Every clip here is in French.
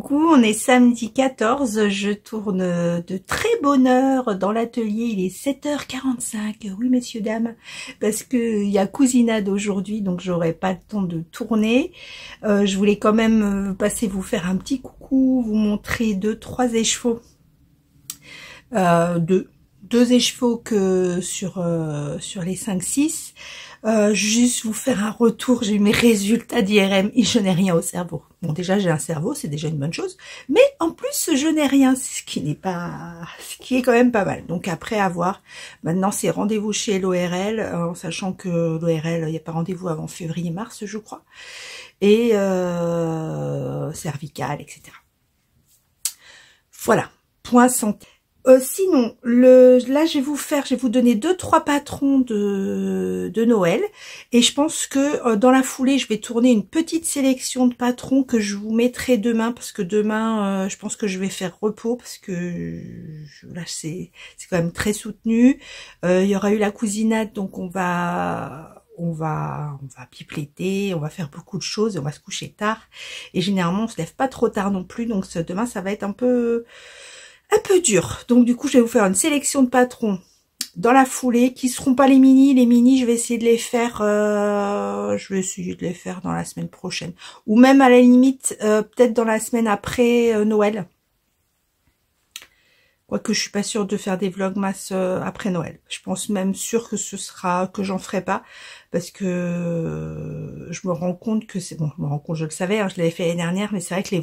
Coucou, on est samedi 14, je tourne de très bonne heure dans l'atelier, il est 7h45, oui messieurs dames, parce que il y a cousinade aujourd'hui, donc j'aurai pas le temps de tourner. Je voulais quand même passer vous faire un petit coucou, vous montrer trois échevaux, deux échevaux que sur les 5-6. Juste vous faire un retour, j'ai eu mes résultats d'IRM et je n'ai rien au cerveau. Bon, déjà j'ai un cerveau, c'est déjà une bonne chose, mais en plus je n'ai rien, ce qui est quand même pas mal. Donc après avoir, maintenant c'est rendez-vous chez l'ORL, en sachant que l'ORL, il n'y a pas rendez-vous avant février-mars, je crois, et cervical, etc. Voilà, point santé. Sinon, là, je vais vous donner 2-3 patrons de Noël, et je pense que dans la foulée, je vais tourner une petite sélection de patrons que je vous mettrai demain, parce que demain, je pense que je vais faire repos, parce que là, c'est quand même très soutenu. Il y aura eu la cousinade, donc on va pipeletter, on va faire beaucoup de choses, et on va se coucher tard, et généralement, on se lève pas trop tard non plus, donc demain, ça va être un peu dur. Donc du coup, je vais vous faire une sélection de patrons dans la foulée, qui seront pas les mini. Les mini, je vais essayer de les faire, dans la semaine prochaine. Ou même à la limite, peut-être dans la semaine après Noël. Quoique je suis pas sûre de faire des vlogmas après Noël. Je pense même sûr que que j'en ferai pas, parce que je me rends compte que je le savais, hein, je l'avais fait l'année dernière, mais c'est vrai que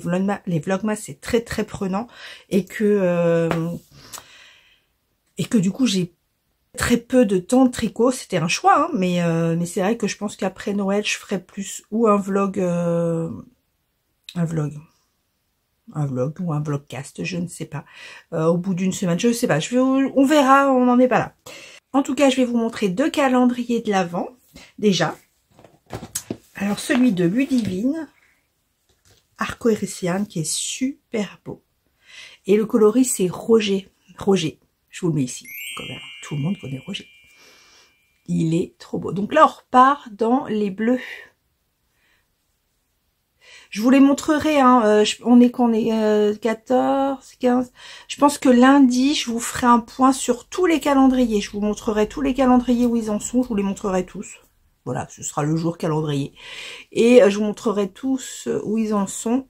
les vlogmas c'est très très prenant, et que du coup j'ai très peu de temps de tricot. C'était un choix, hein, mais c'est vrai que je pense qu'après Noël je ferai plus ou un vlog ou un vlogcast, je ne sais pas. Au bout d'une semaine, je ne sais pas. On verra, on n'en est pas là. En tout cas, je vais vous montrer 2 calendriers de l'Avent, déjà. Alors, celui de Ludivine, Arco-Iris, qui est super beau. Et le coloris, c'est Roger. Roger, je vous le mets ici. Tout le monde connaît Roger. Il est trop beau. Donc là, on repart dans les bleus. Je vous les montrerai, hein. On est 14, 15. Je pense que lundi, je vous ferai un point sur tous les calendriers. Je vous montrerai tous les calendriers où ils en sont. Je vous les montrerai tous. Voilà, ce sera le jour calendrier. Et je vous montrerai tous où ils en sont.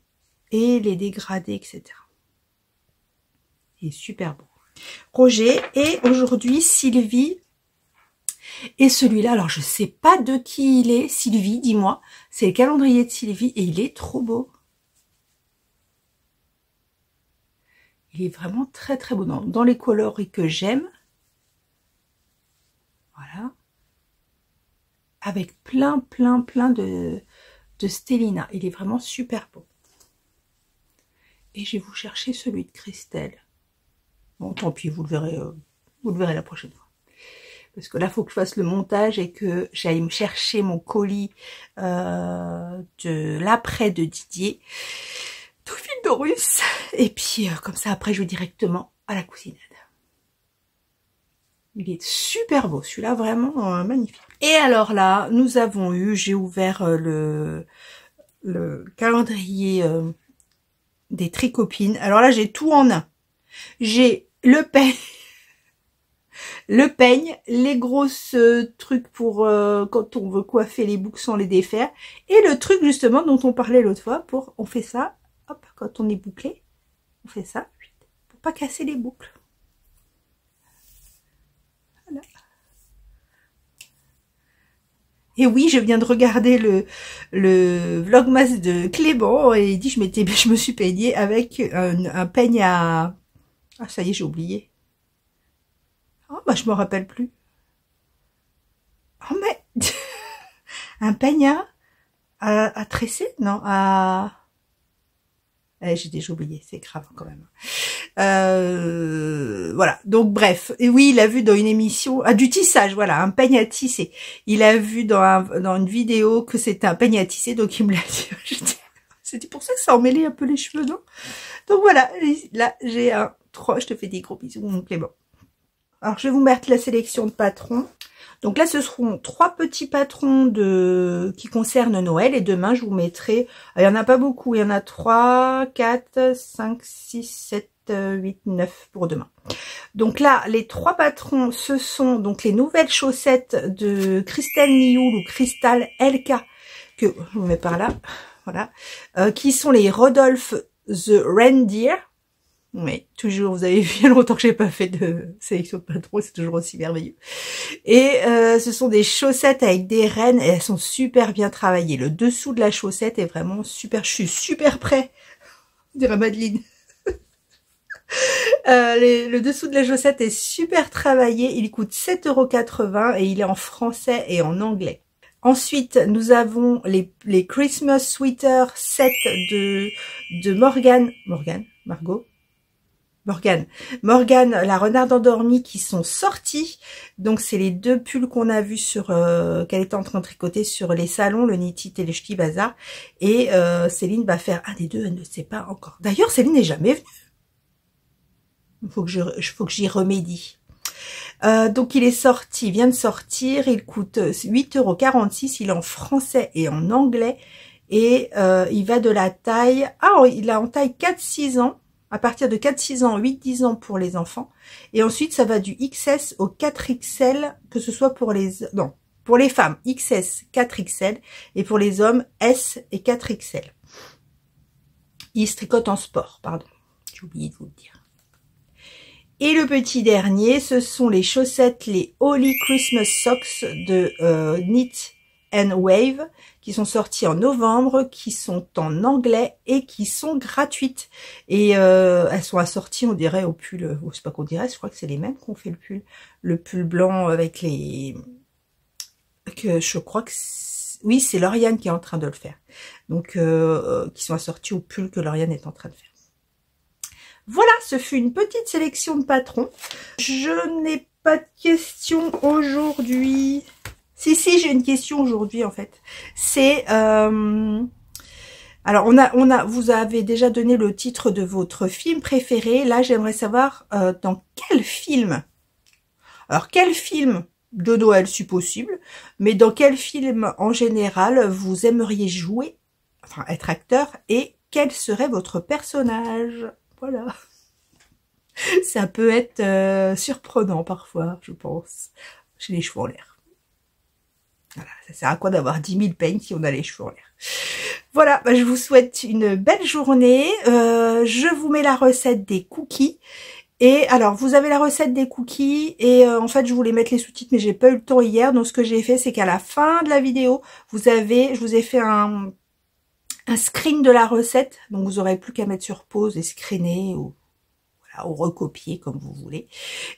Et les dégradés, etc. Il est super beau. Roger. Et aujourd'hui, Sylvie. Et celui-là, alors je sais pas de qui il est, Sylvie, dis-moi. C'est le calendrier de Sylvie et il est trop beau. Il est vraiment très très beau dans les coloris que j'aime. Voilà. Avec plein de Stellina. Il est vraiment super beau. Et je vais vous chercher celui de Christelle. Bon, tant pis, vous le verrez la prochaine fois. Parce que là, il faut que je fasse le montage et que j'aille me chercher mon colis de l'après de Didier, Dauphine Dorus. Et puis, comme ça, après, je vais directement à la cousinade. Il est super beau, celui-là, vraiment magnifique. Et alors là, nous avons eu, j'ai ouvert le calendrier des tricopines. Alors là, j'ai tout en un. J'ai le peigne, les grosses trucs pour quand on veut coiffer les boucles sans les défaire, et le truc justement dont on parlait l'autre fois, on fait ça, hop, quand on est bouclé, on fait ça, pour pas casser les boucles. Voilà. Et oui, je viens de regarder le vlogmas de Clément, et il dit je me suis peignée avec un peigne à... Ah, ça y est, j'ai oublié. Oh, bah, je me rappelle plus. Oh, mais... un peigne à tresser? Non, j'ai déjà oublié, c'est grave quand même. Voilà, donc bref. Et oui, il a vu dans une émission... Ah, du tissage, voilà, un peigne à tisser. Il a vu dans une vidéo que c'était un peigne à tisser, donc il me l'a dit. C'était pour ça que ça emmêlait un peu les cheveux, non? Donc voilà, là, j'ai un 3. Je te fais des gros bisous, mon Clément. Alors, je vais vous mettre la sélection de patrons. Donc là, ce seront 3 petits patrons qui concernent Noël. Et demain, je vous mettrai... Il n'y en a pas beaucoup. Il y en a 3, 4, 5, 6, 7, 8, 9 pour demain. Donc là, les 3 patrons, ce sont donc les nouvelles chaussettes de Crystal Nioul ou Crystal LK, que je vous mets par là, voilà, qui sont les Rodolphe The Reindeer. Oui, toujours, vous avez vu, il y a longtemps que j'ai pas fait de sélection de patrons, c'est toujours aussi merveilleux. Et ce sont des chaussettes avec des rennes, et elles sont super bien travaillées. Le dessous de la chaussette est vraiment super, je suis super prêt, on dirait Madeleine. Le dessous de la chaussette est super travaillé, il coûte 7,80 € et il est en français et en anglais. Ensuite, nous avons les Christmas Sweater set de Morgane, la renarde endormie qui sont sortis. Donc c'est les 2 pulls qu'on a vus sur qu'elle était en train de tricoter sur les salons, le Knit It et le Ch'ti Bazar. Et Céline va faire un des deux, elle ne sait pas encore. D'ailleurs, Céline n'est jamais venue. Il faut que j'y remédie. Donc il est sorti, il vient de sortir, il coûte 8,46 €, il est en français et en anglais. Et il va de la taille, il a en taille 4-6 ans. À partir de 4-6 ans, 8-10 ans pour les enfants. Et ensuite, ça va du XS au 4XL, que ce soit pour pour les femmes, XS, 4XL, et pour les hommes, S et 4XL. Il se tricote en sport, pardon. J'ai oublié de vous le dire. Et le petit dernier, ce sont les chaussettes, les Holy Christmas Socks de Knit and Wave, qui sont sorties en novembre, qui sont en anglais et qui sont gratuites. Et elles sont assorties, on dirait, au pull, c'est pas qu'on dirait, je crois que c'est les mêmes qu'on fait le pull. Le pull blanc avec les... que je crois que... Oui, c'est Lauriane qui est en train de le faire. Donc, qui sont assortis au pull que Lauriane est en train de faire. Voilà, ce fut une petite sélection de patrons. Je n'ai pas de questions aujourd'hui. Si, j'ai une question aujourd'hui, en fait. C'est... alors, vous avez déjà donné le titre de votre film préféré. Là, j'aimerais savoir dans quel film... Alors, quel film de Noël, si possible, mais dans quel film, en général, vous aimeriez jouer, enfin, être acteur, et quel serait votre personnage? Voilà. Ça peut être surprenant, parfois, je pense. J'ai les cheveux en l'air. Voilà, ça sert à quoi d'avoir 10 000 peignes si on a les cheveux en l'air. Voilà, je vous souhaite une belle journée. Je vous mets la recette des cookies. Et alors, vous avez la recette des cookies. Et en fait, je voulais mettre les sous-titres, mais j'ai pas eu le temps hier. Donc, ce que j'ai fait, c'est qu'à la fin de la vidéo, je vous ai fait un screen de la recette. Donc, vous aurez plus qu'à mettre sur pause et screener ou recopier comme vous voulez.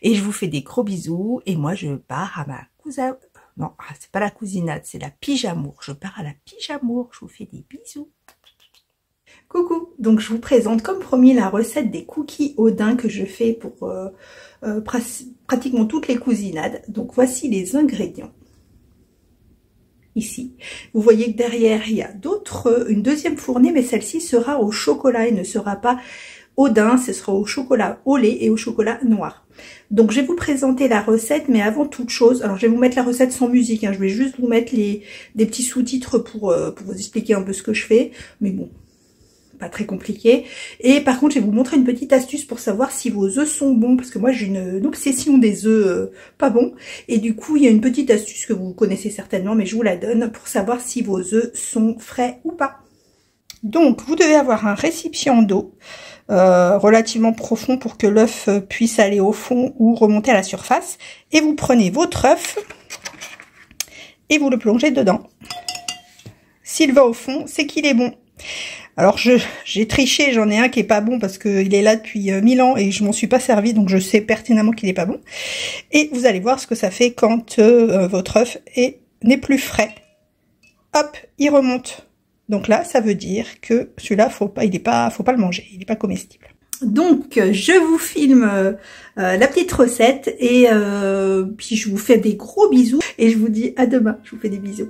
Et je vous fais des gros bisous. Et moi, je pars à ma cousin... Non, c'est pas la cousinade, c'est la pyjamour. Je pars à la pyjamour. Je vous fais des bisous. Coucou. Donc, je vous présente, comme promis, la recette des cookies au daim que je fais pour pratiquement toutes les cousinades. Donc, voici les ingrédients. Ici, vous voyez que derrière, il y a une deuxième fournée, mais celle-ci sera au chocolat et ne sera pas au daim, ce sera au chocolat au lait et au chocolat noir. Donc, je vais vous présenter la recette, mais avant toute chose, alors je vais vous mettre la recette sans musique, hein, je vais juste vous mettre des petits sous-titres pour vous expliquer un peu ce que je fais, mais bon, pas très compliqué. Et par contre, je vais vous montrer une petite astuce pour savoir si vos œufs sont bons, parce que moi, j'ai une obsession des œufs pas bons, et du coup, il y a une petite astuce que vous connaissez certainement, mais je vous la donne pour savoir si vos œufs sont frais ou pas. Donc, vous devez avoir un récipient d'eau relativement profond pour que l'œuf puisse aller au fond ou remonter à la surface. Et vous prenez votre œuf et vous le plongez dedans. S'il va au fond, c'est qu'il est bon. Alors, j'ai triché, j'en ai un qui est pas bon parce qu'il est là depuis 1000 ans et je m'en suis pas servi, donc je sais pertinemment qu'il est pas bon. Et vous allez voir ce que ça fait quand votre œuf n'est plus frais. Hop, il remonte. Donc là, ça veut dire que celui-là, faut pas le manger, il n'est pas comestible. Donc, je vous filme la petite recette et puis je vous fais des gros bisous et je vous dis à demain. Je vous fais des bisous.